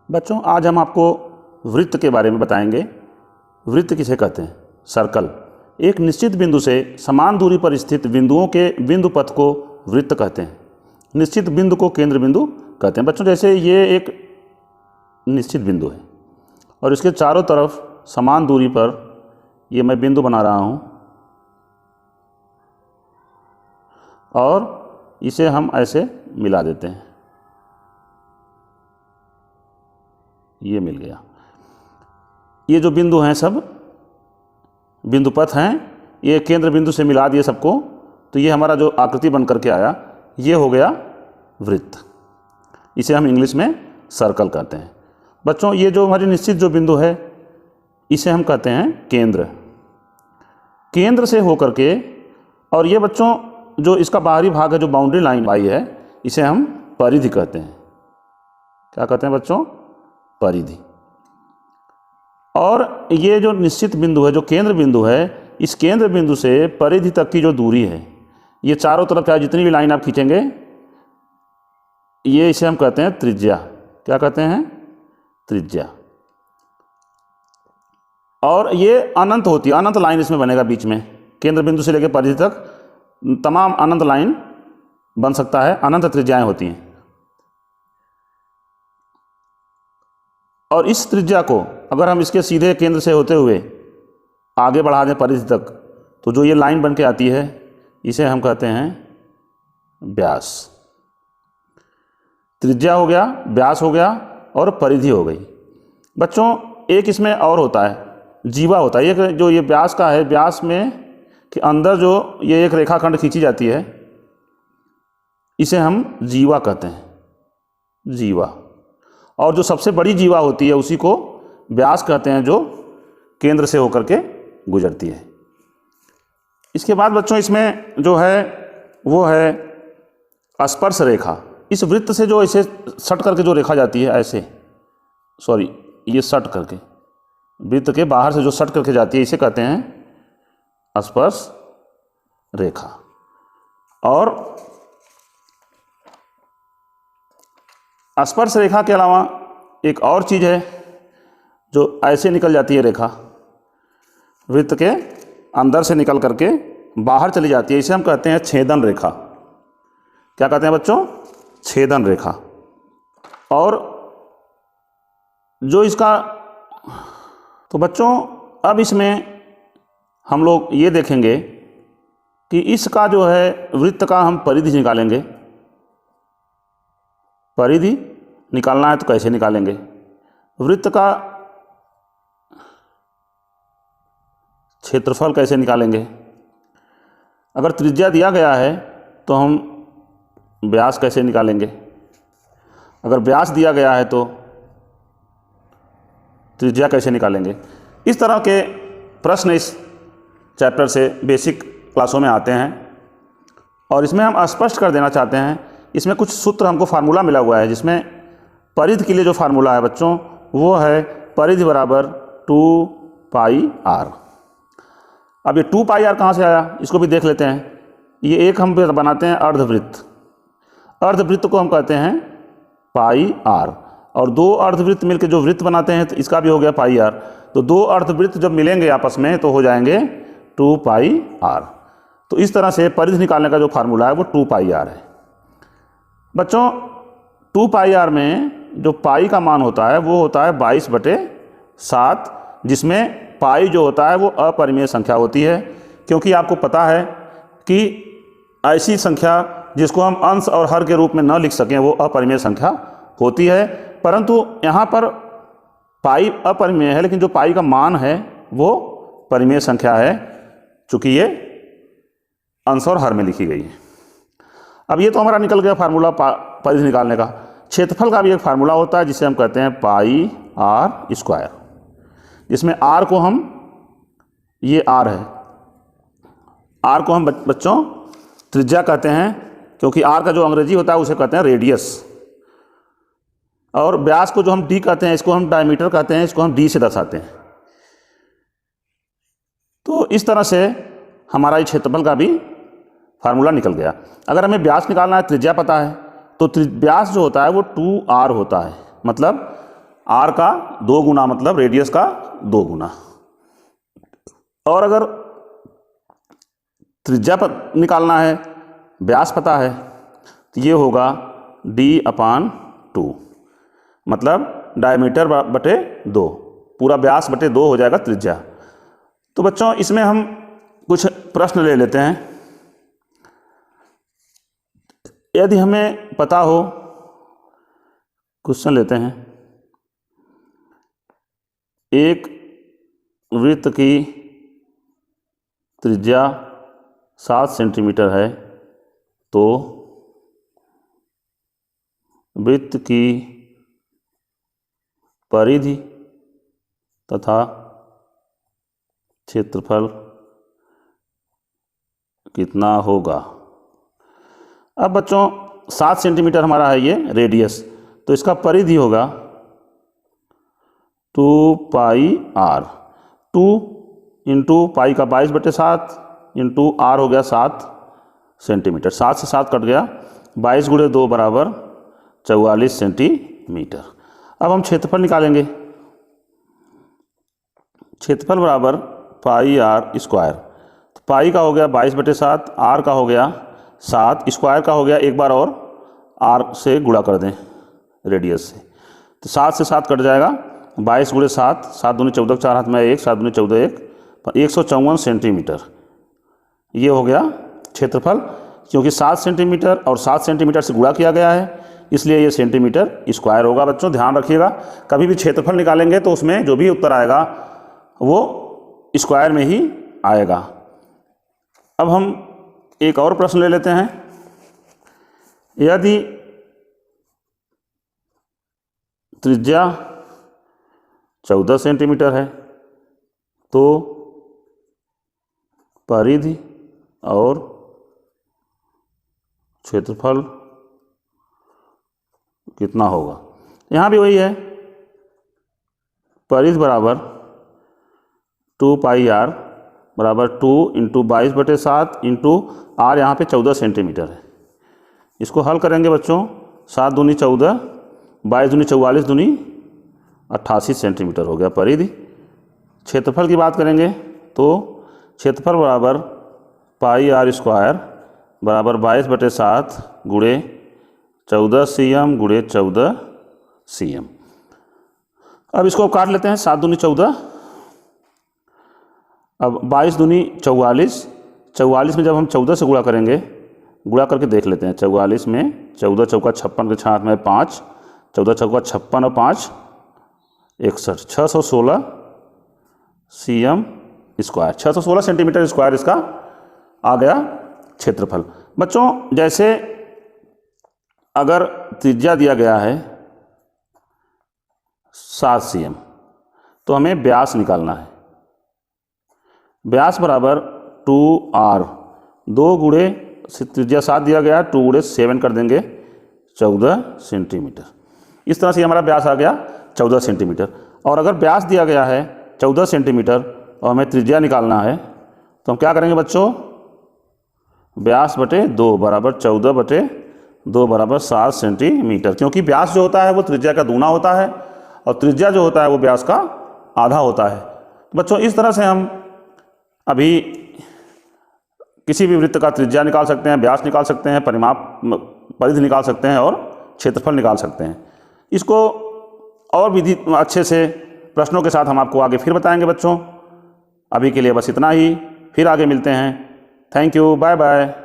बच्चों आज हम आपको वृत्त के बारे में बताएंगे। वृत्त किसे कहते हैं? सर्कल। एक निश्चित बिंदु से समान दूरी पर स्थित बिंदुओं के बिंदु पथ को वृत्त कहते हैं। निश्चित बिंदु को केंद्र बिंदु कहते हैं। बच्चों जैसे ये एक निश्चित बिंदु है और इसके चारों तरफ समान दूरी पर ये मैं बिंदु बना रहा हूँ और इसे हम ऐसे मिला देते हैं, ये मिल गया। ये जो बिंदु हैं सब बिंदु पथ हैं, ये केंद्र बिंदु से मिला दिए सबको, तो ये हमारा जो आकृति बन करके आया ये हो गया वृत्त। इसे हम इंग्लिश में सर्कल कहते हैं। बच्चों ये जो हमारी निश्चित जो बिंदु है इसे हम कहते हैं केंद्र। केंद्र से होकर के, और ये बच्चों जो इसका बाहरी भाग है जो बाउंड्री लाइन आई है इसे हम परिधि कहते हैं। क्या कहते हैं बच्चों? परिधि। और ये जो निश्चित बिंदु है जो केंद्र बिंदु है, इस केंद्र बिंदु से परिधि तक की जो दूरी है, ये चारों तरफ चाहे जितनी भी लाइन आप खींचेंगे, ये इसे हम कहते हैं त्रिज्या। क्या कहते हैं? त्रिज्या। और ये अनंत होती है, अनंत लाइन इसमें बनेगा बीच में। केंद्र बिंदु से लेकर परिधि तक तमाम अनंत लाइन बन सकता है, अनंत त्रिज्याएं होती हैं। और इस त्रिज्या को अगर हम इसके सीधे केंद्र से होते हुए आगे बढ़ा दें परिधि तक, तो जो ये लाइन बन के आती है इसे हम कहते हैं व्यास। त्रिज्या हो गया, व्यास हो गया और परिधि हो गई। बच्चों एक इसमें और होता है, जीवा होता है। ये जो ये व्यास का है, व्यास में के अंदर जो ये एक रेखाखंड खींची जाती है इसे हम जीवा कहते हैं, जीवा। और जो सबसे बड़ी जीवा होती है उसी को व्यास कहते हैं, जो केंद्र से होकर के गुजरती है। इसके बाद बच्चों इसमें जो है वो है स्पर्श रेखा। इस वृत्त से जो ऐसे सट करके जो रेखा जाती है, ऐसे ये सट करके वृत्त के बाहर से जो सट करके जाती है इसे कहते हैं स्पर्श रेखा। और स्पर्श रेखा के अलावा एक और चीज़ है जो ऐसे निकल जाती है रेखा, वृत्त के अंदर से निकल करके बाहर चली जाती है, इसे हम कहते हैं छेदन रेखा। क्या कहते हैं बच्चों? छेदन रेखा। और जो इसका, तो बच्चों अब इसमें हम लोग ये देखेंगे कि इसका जो है वृत्त का हम परिधि निकालेंगे। परिधि निकालना है तो कैसे निकालेंगे? वृत्त का क्षेत्रफल कैसे निकालेंगे? अगर त्रिज्या दिया गया है तो हम व्यास कैसे निकालेंगे? अगर व्यास दिया गया है तो त्रिज्या कैसे निकालेंगे? इस तरह के प्रश्न इस चैप्टर से बेसिक क्लासों में आते हैं और इसमें हम स्पष्ट कर देना चाहते हैं। इसमें कुछ सूत्र हमको फार्मूला मिला हुआ है, जिसमें परिधि के लिए जो फार्मूला है बच्चों वो है परिधि बराबर 2πr। अब ये 2πr कहाँ से आया इसको भी देख लेते हैं। ये एक हम बनाते हैं अर्धवृत्त। अर्धवृत्त को हम कहते हैं πr, और दो अर्धवृत्त मिलकर जो वृत्त बनाते हैं तो इसका भी हो गया πr। तो दो अर्धवृत्त जब मिलेंगे आपस में तो हो जाएंगे 2πr। तो इस तरह से परिधि निकालने का जो फार्मूला है वो 2πr है। बच्चों 2πr में जो पाई का मान होता है वो होता है 22/7, जिसमें पाई जो होता है वो अपरिमेय संख्या होती है। क्योंकि आपको पता है कि ऐसी संख्या जिसको हम अंश और हर के रूप में न लिख सकें वो अपरिमेय संख्या होती है। परंतु यहाँ पर पाई अपरिमेय है, लेकिन जो पाई का मान है वो परिमेय संख्या है, चूँकि ये अंश और हर में लिखी गई है। अब ये तो हमारा निकल गया फार्मूला परिधि निकालने का। क्षेत्रफल का भी एक फार्मूला होता है जिसे हम कहते हैं πr², जिसमें r को हम, ये r है, r को हम बच्चों त्रिज्या कहते हैं, क्योंकि r का जो अंग्रेजी होता है उसे कहते हैं रेडियस। और व्यास को जो हम d कहते हैं इसको हम डायमीटर कहते हैं, इसको हम d से दर्शाते हैं। तो इस तरह से हमारा ये क्षेत्रफल का भी फार्मूला निकल गया। अगर हमें व्यास निकालना है, त्रिज्या पता है, तो व्यास जो होता है वो 2r होता है। मतलब आर का 2 गुना मतलब रेडियस का 2 गुना। और अगर त्रिज्या निकालना है, व्यास पता है, तो ये होगा d/2, मतलब डायमीटर बटे 2, पूरा व्यास बटे 2 हो जाएगा त्रिज्या। तो बच्चों इसमें हम कुछ प्रश्न ले लेते हैं। यदि हमें पता हो, क्वेश्चन लेते हैं, एक वृत्त की त्रिज्या 7 सेंटीमीटर है, तो वृत्त की परिधि तथा क्षेत्रफल कितना होगा। अब बच्चों 7 सेंटीमीटर हमारा है ये रेडियस, तो इसका परिधि होगा 2πr, 2 इंटू पाई का 22/7 इंटू आर हो गया 7 सेंटीमीटर, 7 से 7 कट गया, 22 × 2 बराबर 44 सेंटीमीटर। अब हम क्षेत्रफल निकालेंगे। क्षेत्रफल बराबर πr², तो पाई का हो गया 22/7, आर का हो गया 7, स्क्वायर का हो गया, एक बार और आर से गुणा कर दें रेडियस से, तो 7 से 7 कट जाएगा, 22 × 7, 7 दूनी 14, 4 हाथ में 1, 7 दूनी 14, 154 सेंटीमीटर। ये हो गया क्षेत्रफल, क्योंकि 7 सेंटीमीटर और 7 सेंटीमीटर से गुणा किया गया है, इसलिए ये सेंटीमीटर स्क्वायर होगा। बच्चों ध्यान रखिएगा, कभी भी क्षेत्रफल निकालेंगे तो उसमें जो भी उत्तर आएगा वो स्क्वायर में ही आएगा। अब हम एक और प्रश्न ले लेते हैं। यदि त्रिज्या 14 सेंटीमीटर है, तो परिधि और क्षेत्रफल कितना होगा। यहाँ भी वही है, परिधि बराबर 2πr बराबर 2 इंटू 22/7 इंटू आर, यहाँ पे 14 सेंटीमीटर है। इसको हल करेंगे बच्चों, 7 दूनी 14, 22 दूनी 44 दूनी 88 सेंटीमीटर हो गया परिधि। क्षेत्रफल की बात करेंगे तो क्षेत्रफल बराबर πr² बराबर 22/7 गुणे 14 cm गुणे 14 cm। अब इसको काट लेते हैं, 7 दूनी 14, अब 22 दूनी 44, 44 में जब हम 14 से गुणा करेंगे, गुणा करके देख लेते हैं, 44 में 14 चौका 56 के 6 में 5, 14 चौका 56 और 5 61, 616 cm², 616 सेंटीमीटर स्क्वायर इसका आ गया क्षेत्रफल। बच्चों जैसे अगर त्रिज्या दिया गया है 7 cm, तो हमें व्यास निकालना है। व्यास बराबर 2r, 2 गुणे त्रिज्या 7 दिया गया, 2 गुणे 7 कर देंगे 14 सेंटीमीटर। इस तरह से हमारा व्यास आ गया 14 सेंटीमीटर। और अगर व्यास दिया गया है 14 सेंटीमीटर और हमें त्रिज्या निकालना है, तो हम क्या करेंगे बच्चों, व्यास बटे 2 बराबर 14/2 बराबर 7 सेंटीमीटर, क्योंकि व्यास जो होता है वो त्रिज्या का दूना होता है और त्रिज्या जो होता है वो व्यास का आधा होता है। तो बच्चों इस तरह से हम अभी किसी भी वृत्त का त्रिज्या निकाल सकते हैं, व्यास निकाल सकते हैं, परिधि निकाल सकते हैं और क्षेत्रफल निकाल सकते हैं। इसको और विधि अच्छे से प्रश्नों के साथ हम आपको आगे फिर बताएंगे बच्चों। अभी के लिए बस इतना ही, फिर आगे मिलते हैं। Thank you, bye bye.